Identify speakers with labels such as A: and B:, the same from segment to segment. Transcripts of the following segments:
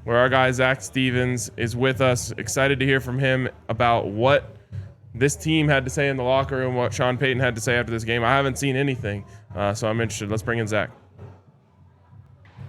A: where our guy Zac Stevens is with us. Excited to hear from him about what this team had to say in the locker room, what Sean Payton had to say after this game. I haven't seen anything, so I'm interested. Let's bring in Zac.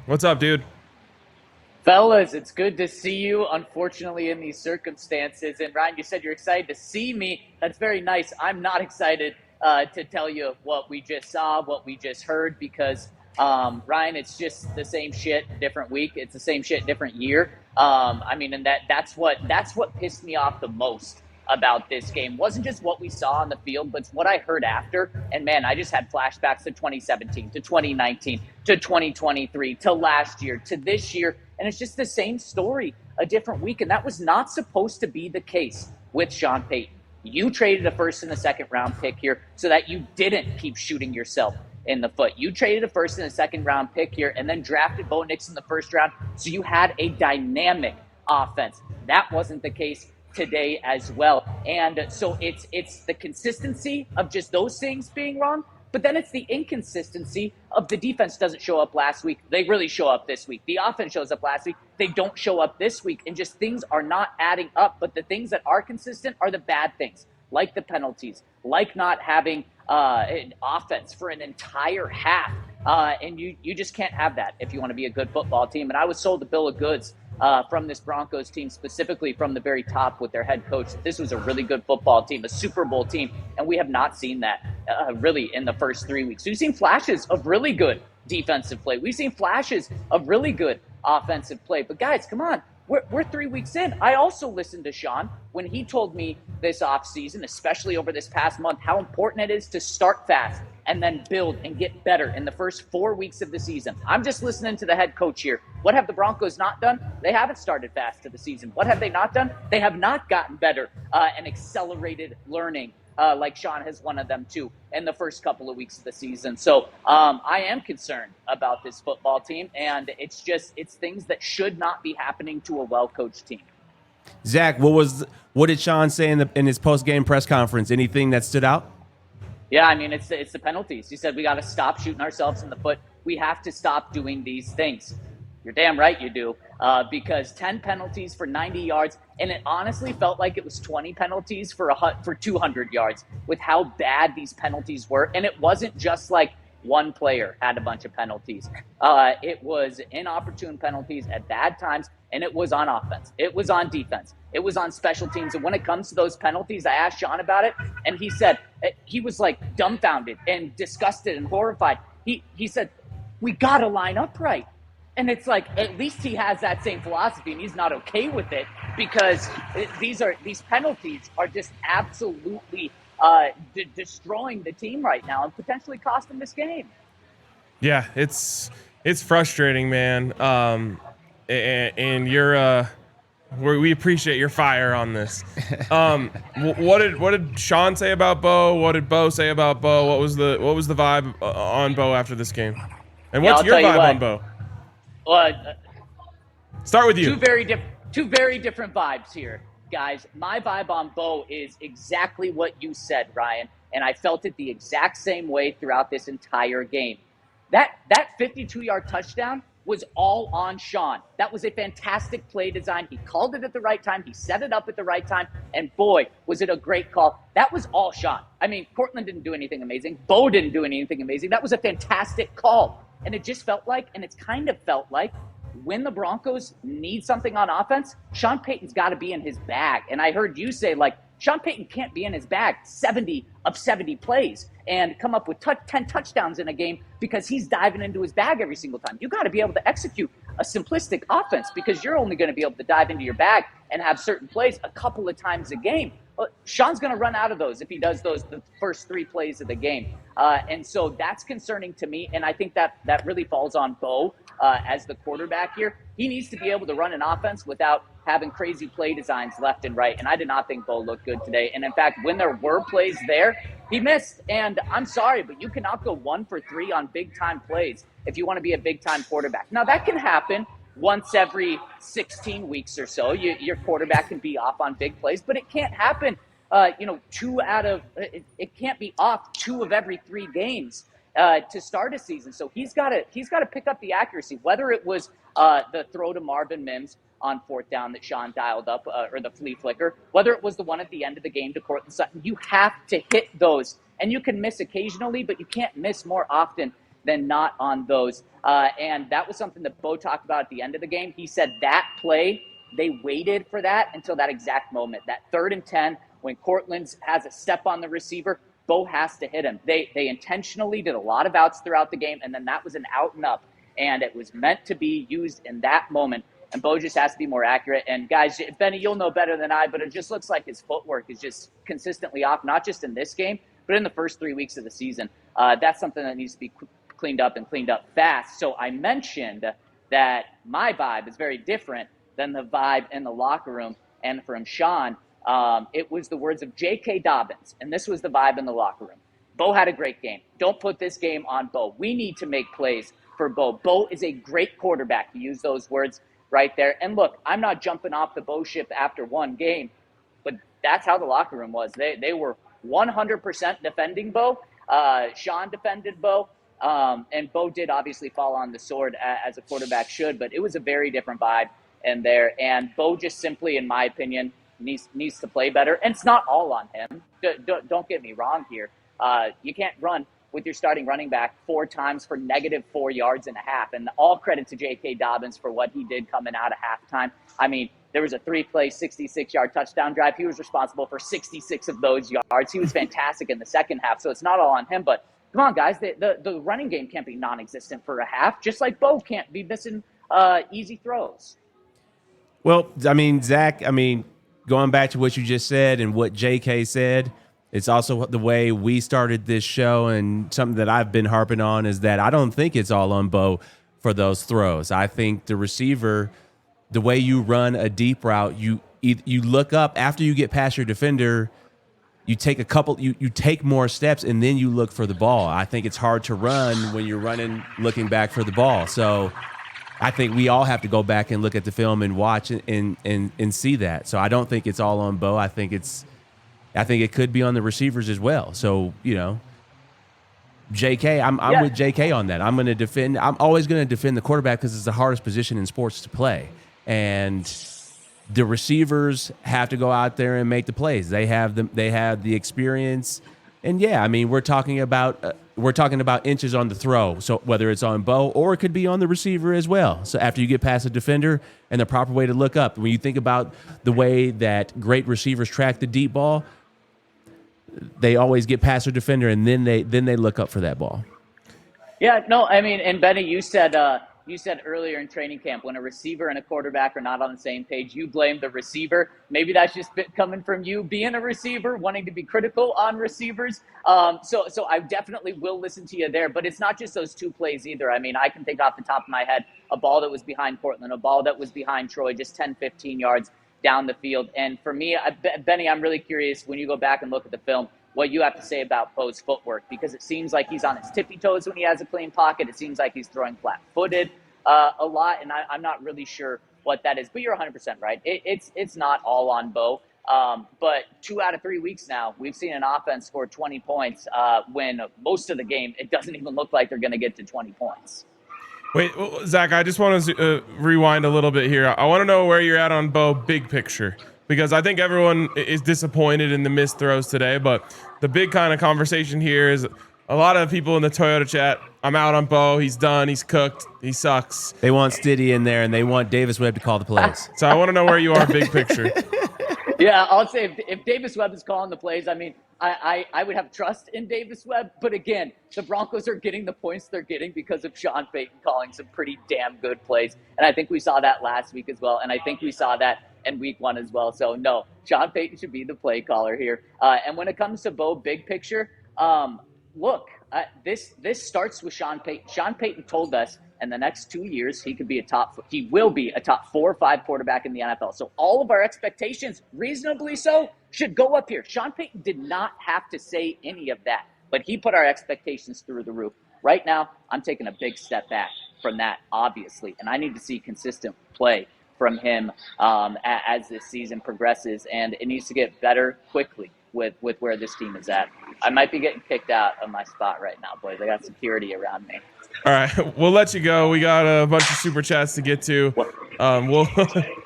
A: What's up, dude?
B: Fellas, it's good to see you, unfortunately, in these circumstances. And Ryan, you said you're excited to see me. That's very nice. I'm not excited to tell you what we just saw, what we just heard, because, Ryan, it's just the same shit, different week. It's the same shit, different year. And that's what pissed me off the most about this game. Wasn't just what we saw on the field, but what I heard after. And man, I just had flashbacks to 2017, to 2019, to 2023, to last year, to this year. And it's just the same story, a different week. And that was not supposed to be the case with Sean Payton. You traded a first and a second round pick here so that you didn't keep shooting yourself in the foot. You traded a first and a second round pick here and then drafted Bo Nix in the first round. So you had a dynamic offense. That wasn't the case today as well. And so it's the consistency of just those things being wrong, but then it's the inconsistency of the defense doesn't show up last week. They really show up this week. The offense shows up last week. They don't show up this week, and just things are not adding up. But the things that are consistent are the bad things, like the penalties, like not having an offense for an entire half. And you just can't have that if you want to be a good football team. And I was sold a bill of goods from this Broncos team, specifically from the very top with their head coach. This was a really good football team, a Super Bowl team, and we have not seen that really in the first 3 weeks. We've seen flashes of really good defensive play. We've seen flashes of really good offensive play. But guys, come on. We're 3 weeks in. I also listened to Sean when he told me this offseason, especially over this past month, how important it is to start fast and then build and get better in the first 4 weeks of the season. I'm just listening to the head coach here. What have the Broncos not done? They haven't started fast to the season. What have they not done? They have not gotten better and accelerated learning like Sean has one of them too in the first couple of weeks of the season. So I am concerned about this football team, and it's things that should not be happening to a well-coached team.
C: Zac, what did Sean say in his post-game press conference? Anything that stood out?
B: Yeah, I mean, it's the penalties. He said we got to stop shooting ourselves in the foot. We have to stop doing these things. You're damn right you do, because 10 penalties for 90 yards, and it honestly felt like it was 20 penalties for 200 yards with how bad these penalties were. And it wasn't just like one player had a bunch of penalties. It was inopportune penalties at bad times, and it was on offense. It was on defense. It was on special teams. And when it comes to those penalties, I asked Sean about it, and he said he was like dumbfounded and disgusted and horrified. He said, we got to line up right. And it's like, at least he has that same philosophy, and he's not okay with it, because these penalties are just absolutely destroying the team right now and potentially costing this game.
A: Yeah, it's frustrating, man. And you're we appreciate your fire on this. What did Sean say about Bo? What did Bo say about Bo? What was the vibe on Bo after this game? And what's your vibe on Bo? Start with you.
B: Two very different vibes here, guys. My vibe on Bo is exactly what you said, Ryan, and I felt it the exact same way throughout this entire game. That 52-yard touchdown was all on Sean. That was a fantastic play design. He called it at the right time. He set it up at the right time, and boy, was it a great call. That was all Sean. I mean, Cortland didn't do anything amazing. Bo didn't do anything amazing. That was a fantastic call. And it just felt like, and it's kind of felt like, when the Broncos need something on offense, Sean Payton's got to be in his bag. And I heard you say, like, Sean Payton can't be in his bag 70 of 70 plays and come up with 10 touchdowns in a game because he's diving into his bag every single time. You got to be able to execute a simplistic offense, because you're only going to be able to dive into your bag and have certain plays a couple of times a game. Sean's going to run out of those if he does the first 3 plays of the game. And so that's concerning to me. And I think that really falls on Bo as the quarterback here. He needs to be able to run an offense without having crazy play designs left and right. And I did not think Bo looked good today. And in fact, when there were plays there, he missed. And I'm sorry, but you cannot go 1 for 3 on big time plays if you want to be a big time quarterback. Now that can happen once every 16 weeks or so. Your quarterback can be off on big plays, but it can't happen, it can't be off 2 of every 3 games to start a season. So he's got to pick up the accuracy, whether it was the throw to Marvin Mims on 4th down that Sean dialed up, or the flea flicker, whether it was the one at the end of the game to Cortland Sutton, you have to hit those. And you can miss occasionally, but you can't miss more often than not on those. And that was something that Bo talked about at the end of the game. He said that play, they waited for that until that exact moment, that 3rd and 10, when Cortland has a step on the receiver, Bo has to hit him. They intentionally did a lot of outs throughout the game, and then that was an out and up, and it was meant to be used in that moment. And Bo just has to be more accurate. And guys, Benny, you'll know better than I, but it just looks like his footwork is just consistently off, not just in this game, but in the first 3 weeks of the season. That's something that needs to be cleaned up and cleaned up fast. So I mentioned that my vibe is very different than the vibe in the locker room. And from Sean, it was the words of JK Dobbins, and this was the vibe in the locker room. Bo had a great game. Don't put this game on Bo. We need to make plays for Bo. Bo is a great quarterback. To use those words right there. And look, I'm not jumping off the Bo ship after one game, but that's how the locker room was. They were 100% defending Bo. Sean defended Bo. And Bo did obviously fall on the sword as a quarterback should, but it was a very different vibe in there. And Bo just simply, in my opinion, needs to play better. And it's not all on him. Don't get me wrong here. You can't run with your starting running back 4 times for -4.5 yards. And all credit to JK Dobbins for what he did coming out of halftime. I mean, there was a 3-play, 66-yard touchdown drive. He was responsible for 66 of those yards. He was fantastic in the second half, so it's not all on him. But come on, guys, the running game can't be non-existent for a half, just like Bo can't be missing easy throws.
C: Well, I mean, Zach, going back to what you just said and what JK said, it's also the way we started this show, and something that I've been harping on is that I don't think it's all on Bo for those throws. I think the receiver, the way you run a deep route, you look up after you get past your defender, you take you take more steps, and then you look for the ball. I think it's hard to run when you're running looking back for the ball. So I think we all have to go back and look at the film and watch and see that. So I don't think it's all on Bo. I think it could be on the receivers as well. So, JK, I'm with JK on that. I'm always going to defend the quarterback because it's the hardest position in sports to play. And the receivers have to go out there and make the plays. They have the experience. And we're talking about inches on the throw. So whether it's on Bo or it could be on the receiver as well. So after you get past a defender, and the proper way to look up, when you think about the way that great receivers track the deep ball, they always get past their defender, and then they look up for that ball.
B: Yeah, no, and Benny, you said earlier in training camp, when a receiver and a quarterback are not on the same page, you blame the receiver. Maybe that's just coming from you being a receiver, wanting to be critical on receivers. So I definitely will listen to you there, but it's not just those 2 plays either. I can think off the top of my head a ball that was behind Cortland, a ball that was behind Troy, just 10, 15 yards down the field. And for me, Benny, I'm really curious when you go back and look at the film, what you have to say about Bo's footwork, because it seems like he's on his tippy toes when he has a clean pocket. It seems like he's throwing flat-footed a lot, and I'm not really sure what that is. But you're 100% right. It's not all on Bo. But 2 out of 3 weeks now, we've seen an offense score 20 points when most of the game it doesn't even look like they're going to get to 20 points.
A: Wait, Zach, I just want to rewind a little bit here. I want to know where you're at on Bo big picture, because I think everyone is disappointed in the missed throws today. But the big kind of conversation here is a lot of people in the Toyota chat, I'm out on Bo. He's done. He's cooked. He sucks.
C: They want Stiddy in there, and they want Davis Webb to call the plays.
A: So I want to know where you are big picture.
B: Yeah, I'll say if Davis Webb is calling the plays, I would have trust in Davis Webb. But again, the Broncos are getting the points they're getting because of Sean Payton calling some pretty damn good plays. And I think we saw that last week as well. And I think we saw that in week 1 as well. So no, Sean Payton should be the play caller here. And when it comes to Bo big picture, look, this starts with Sean Payton. Sean Payton told us in the next 2 years he will be a top 4 or 5 quarterback in the NFL. So all of our expectations, reasonably so, should go up here. Sean Payton did not have to say any of that, but he put our expectations through the roof. Right now, I'm taking a big step back from that, obviously, and I need to see consistent play from him as this season progresses, and it needs to get better quickly. with where this team is at. I might be getting kicked out of my spot right now, boys. I got security around me.
A: All right, we'll let you go. We got a bunch of super chats to get to.
B: What?
A: We'll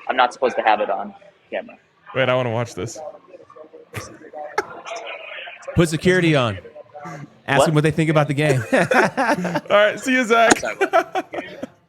B: I'm not supposed to have it on camera.
A: wait. I want to watch this.
C: Put security on. Ask them what they think about the game.
A: All right, see you, Zach.
B: Sorry, what?